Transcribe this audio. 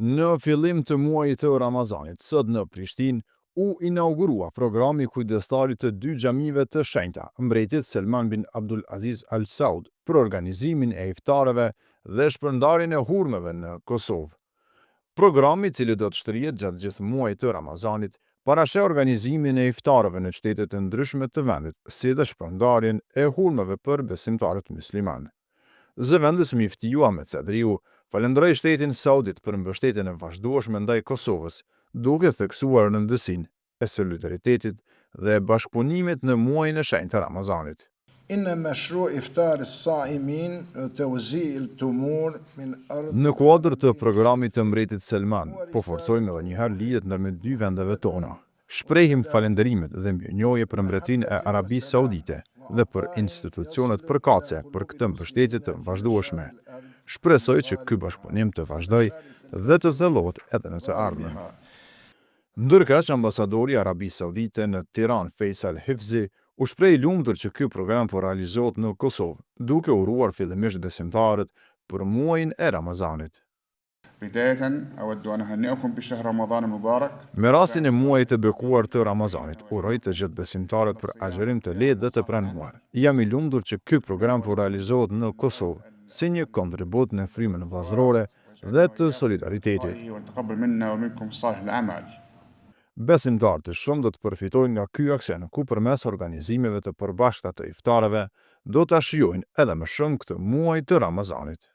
Në fillim të muajit të Ramazanit, sot në Prishtinë, u inaugurua programi kujdestarit të dy xhamive të shenjta, mbretit Selman bin Abdul Aziz Al Saud, për organizimin e iftareve dhe shpërndarjen e hurmeve në Kosovë. Programi, i cili do të shtrihet gjatë gjithë muajit të Ramazanit, parasheh organizimin e iftareve në qytete të ndryshme të vendit, si dhe shpërndarjen e hurmeve për besimtarët musliman. Zëvendës Miftiu Ahmet Sadriu falenderoi shtetin saudit për mbështetjen e vazhdueshme ndaj Kosovës, duke theksuar rëndësinë e solidaritetit dhe bashkëpunimit në muajin e shenjtë të Ramazanit. Në kuadër të programit të mbretit Selman, po forcojmë edhe njëherë lidhjet ndërmjet dy vendeve tona. Shprehim falenderimet dhe mirënjohje për mbretërinë e Arabisë Saudite dhe për institucionet përkatëse për këtë mbështetje të vazhdueshme. Shpresoj që ky bashkëpunim të vazhdojë dhe të thellohet edhe në të ardhmen. Ndërkaq, ambasadori i Arabisë Saudite në Tiranë, Faisal Hifzi, u shpreh i lumtur që ky program po realizohet në Kosovë, duke uruar fillimisht besimtarët për muajin e Ramazanit. Me rastin e muajit të bekuar të Ramazanit, uroj të gjithë besimtarët për agjerim të lehtë dhe të pranuar. Jam i lumtur që ky program po realizohet në Kosovë, si një kontribut në frymën vllazërore dhe të solidaritetit. Besimtarët të shumë do të përfitojnë nga ky aksion, ku përmes organizimeve të përbashkëta të iftareve do ta shijojnë edhe më shumë këtë muaj të Ramazanit.